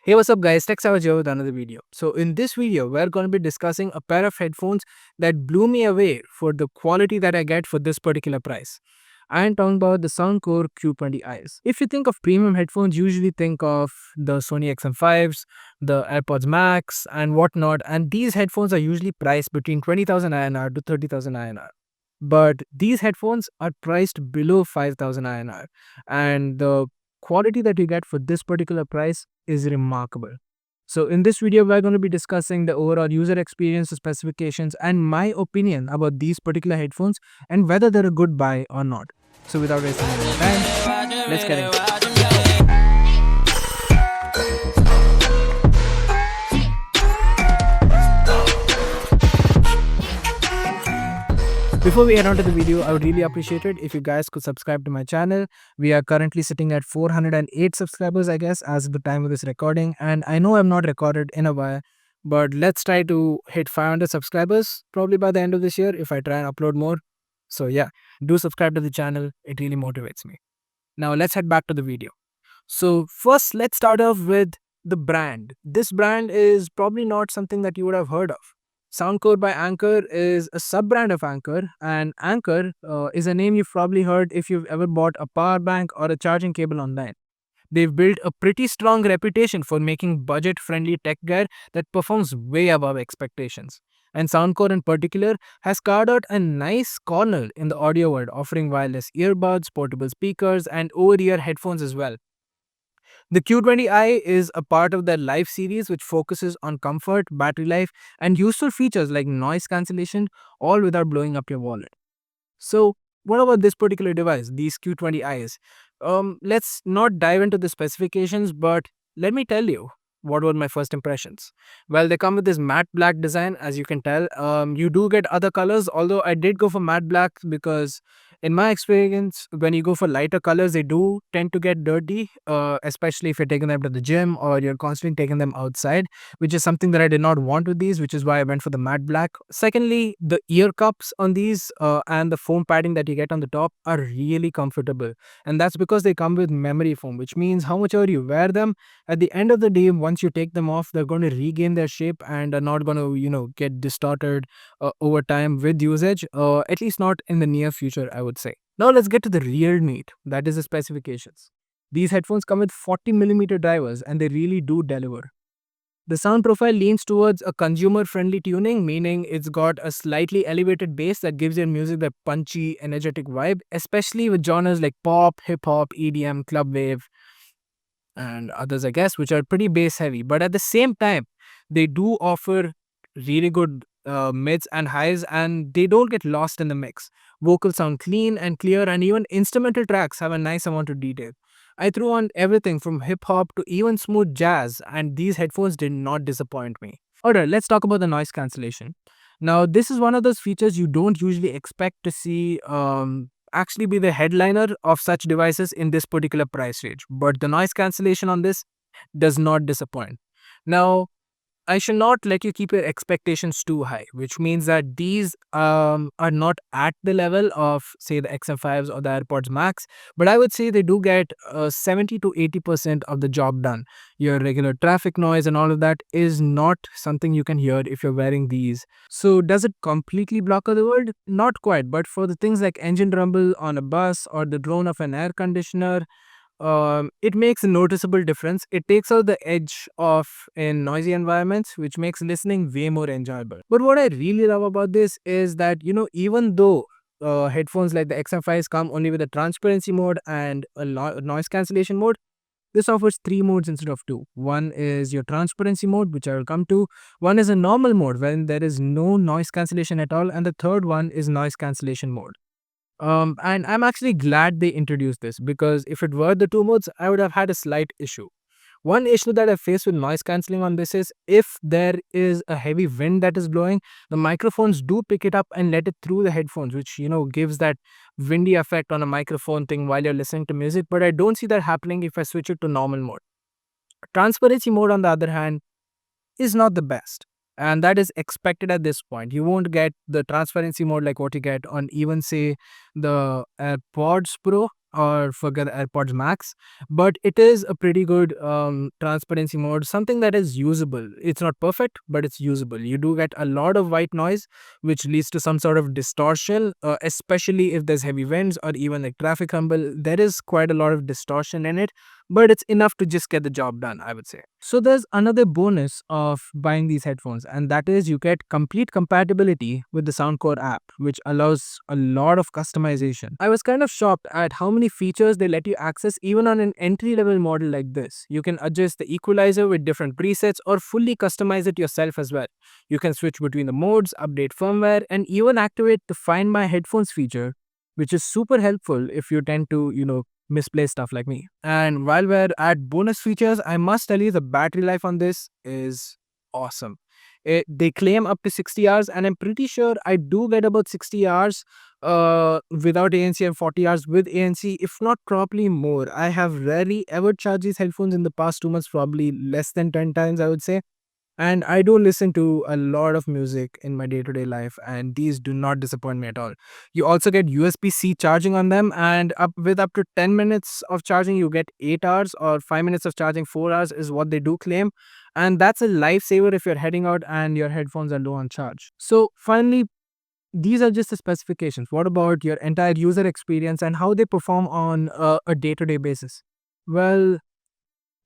Hey, what's up guys, Tech Savage here with another video. So in this video, we're going to be discussing a pair of headphones that blew me away for the quality that I get for this particular price. I am talking about the Soundcore Q20i's. If you think of premium headphones, you usually think of the Sony XM5s, the AirPods Max and whatnot, and these headphones are usually priced between 20,000 INR to 30,000 INR. But these headphones are priced below 5,000 INR, and the quality that you get for this particular price is remarkable. So in this video, we're going to be discussing the overall user experience, specifications, and my opinion about these particular headphones and whether they're a good buy or not. So without wasting any more time, let's get into it. Before we head on to the video, I would really appreciate it if you guys could subscribe to my channel. We are currently sitting at 408 subscribers, I guess, as of the time of this recording. And I know I've not recorded in a while, but let's try to hit 500 subscribers probably by the end of this year if I try and upload more. So yeah, do subscribe to the channel. It really motivates me. Now let's head back to the video. So first, let's start off with the brand. This brand is probably not something that you would have heard of. Soundcore by Anker is a sub-brand of Anker, and Anker is a name you've probably heard if you've ever bought a power bank or a charging cable online. They've built a pretty strong reputation for making budget-friendly tech gear that performs way above expectations. And Soundcore in particular has carved out a nice corner in the audio world, offering wireless earbuds, portable speakers, and over-ear headphones as well. The Q20i is a part of their Life series, which focuses on comfort, battery life, and useful features like noise cancellation, all without blowing up your wallet. So, what about this particular device, these Q20i's? Let's not dive into the specifications, but let me tell you what were my first impressions. Well, they come with this matte black design, as you can tell. You do get other colors, although I did go for matte black because in my experience, when you go for lighter colors, they do tend to get dirty, especially if you're taking them to the gym or you're constantly taking them outside, which is something that I did not want with these, which is why I went for the matte black. Secondly, the ear cups on these and the foam padding that you get on the top are really comfortable. And that's because they come with memory foam, which means how much ever you wear them, at the end of the day, once you take them off, they're going to regain their shape and are not going to, get distorted over time with usage, at least not in the near future, I would say. Now let's get to the real meat, that is the specifications. These headphones come with 40mm drivers and they really do deliver. The sound profile leans towards a consumer-friendly tuning, meaning it's got a slightly elevated bass that gives your music that punchy, energetic vibe, especially with genres like pop, hip-hop, EDM, club wave, and others, I guess, which are pretty bass heavy. But at the same time, they do offer really good mids and highs, and they don't get lost in the mix. Vocals sound clean and clear, and even instrumental tracks have a nice amount of detail. I threw on everything from hip hop to even smooth jazz, and these headphones did not disappoint me. Alright, let's talk about the noise cancellation. Now, this is one of those features you don't usually expect to see actually be the headliner of such devices in this particular price range, but the noise cancellation on this does not disappoint. Now, I should not let you keep your expectations too high, which means that these are not at the level of, say, the XM5s or the AirPods Max, but I would say they do get 70 to 80% of the job done. Your regular traffic noise and all of that is not something you can hear if you're wearing these. So, does it completely block out the world? Not quite, but for the things like engine rumble on a bus or the drone of an air conditioner, it makes a noticeable difference. It takes out the edge of in noisy environments, which makes listening way more enjoyable. But what I really love about this is that, even though headphones like the XM5s come only with a transparency mode and a noise cancellation mode, this offers three modes instead of two. One is your transparency mode, which I will come to. One is a normal mode when there is no noise cancellation at all. And the third one is noise cancellation mode. And I'm actually glad they introduced this because if it were the two modes, I would have had a slight issue. One issue that I face with noise cancelling on this is if there is a heavy wind that is blowing, the microphones do pick it up and let it through the headphones, which, gives that windy effect on a microphone thing while you're listening to music. But I don't see that happening if I switch it to normal mode. Transparency mode, on the other hand, is not the best. And that is expected at this point. You won't get the transparency mode like what you get on even, say, the AirPods Pro or forget AirPods Max, but it is a pretty good transparency mode, something that is usable. It's not perfect, but it's usable. You do get a lot of white noise, which leads to some sort of distortion, especially if there's heavy winds or even like traffic rumble. There is quite a lot of distortion in it, but it's enough to just get the job done, I would say. So there's another bonus of buying these headphones, and that is you get complete compatibility with the Soundcore app, which allows a lot of customization. I was kind of shocked at how many features they let you access even on an entry level model like this. You can adjust the equalizer with different presets or fully customize it yourself as well. You can switch between the modes, update firmware, and even activate the Find My Headphones feature, which is super helpful if you tend to, misplay stuff like me. And while we're at bonus features, I must tell you the battery life on this is awesome. They claim up to 60 hours, and I'm pretty sure I do get about 60 hours without ANC and 40 hours with ANC, if not probably more. I have rarely ever charged these headphones in the past 2 months, probably less than 10 times, I would say. And I do listen to a lot of music in my day-to-day life, and these do not disappoint me at all. You also get USB-C charging on them, and up to 10 minutes of charging, you get 8 hours, or 5 minutes of charging, 4 hours is what they do claim. And that's a lifesaver if you're heading out and your headphones are low on charge. So finally, these are just the specifications. What about your entire user experience and how they perform on a day-to-day basis? Well,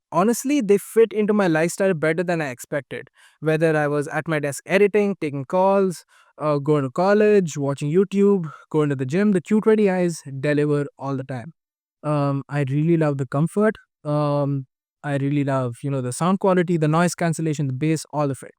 honestly, they fit into my lifestyle better than I expected. Whether I was at my desk editing, taking calls, going to college, watching YouTube, going to the gym, the Q20i's deliver all the time. I really love the comfort. I really love, the sound quality, the noise cancellation, the bass, all of it.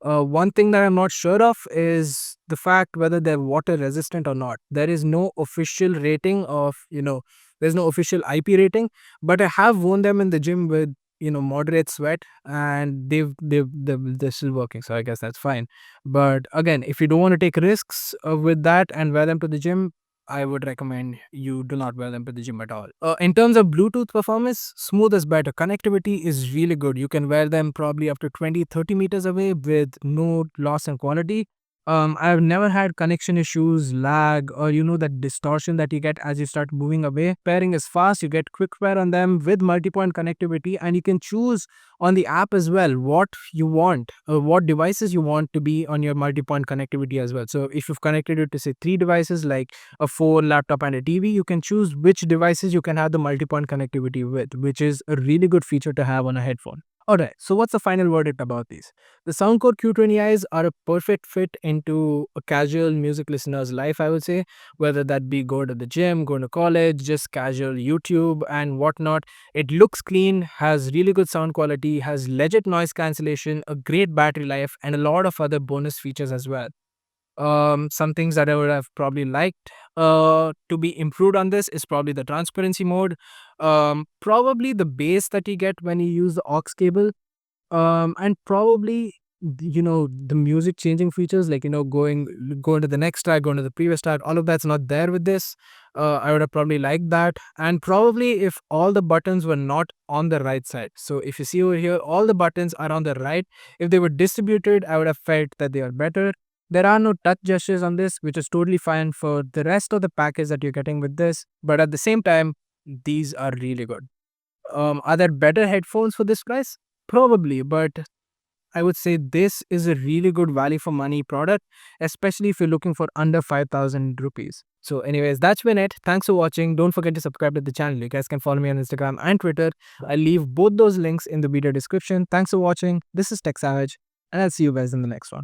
One thing that I'm not sure of is the fact whether they're water resistant or not. There is no official rating of, there's no official IP rating, but I have worn them in the gym with, moderate sweat, and they're still working. So I guess that's fine. But again, if you don't want to take risks with that and wear them to the gym, I would recommend you do not wear them to the gym at all. In terms of Bluetooth performance, smooth is better. Connectivity is really good. You can wear them probably up to 20-30 meters away with no loss in quality. I've never had connection issues, lag, or that distortion that you get as you start moving away. Pairing is fast. You get quick pair on them with multi-point connectivity, and you can choose on the app as well what you want, what devices you want to be on your multi-point connectivity as well. So if you've connected it to say 3 devices like a phone, laptop, and a TV, you can choose which devices you can have the multi-point connectivity with, which is a really good feature to have on a headphone. Alright, so what's the final verdict about these? The Soundcore Q20i's are a perfect fit into a casual music listener's life, I would say, whether that be going to the gym, going to college, just casual YouTube and whatnot. It looks clean, has really good sound quality, has legit noise cancellation, a great battery life, and a lot of other bonus features as well. Some things that I would have probably liked to be improved on this is probably the transparency mode, probably the bass that you get when you use the aux cable, and probably the music changing features, like going to the next track, going to the previous track. All of that's not there with this. I would have probably liked that, and probably if all the buttons were not on the right side. So if you see over here, all the buttons are on the right. If they were distributed, I would have felt that they are better. There are no touch gestures on this, which is totally fine for the rest of the package that you're getting with this. But at the same time, these are really good. Are there better headphones for this price? Probably, but I would say this is a really good value for money product, especially if you're looking for under 5,000 rupees. So anyways, that's been it. Thanks for watching. Don't forget to subscribe to the channel. You guys can follow me on Instagram and Twitter. I'll leave both those links in the video description. Thanks for watching. This is Tech Savage, and I'll see you guys in the next one.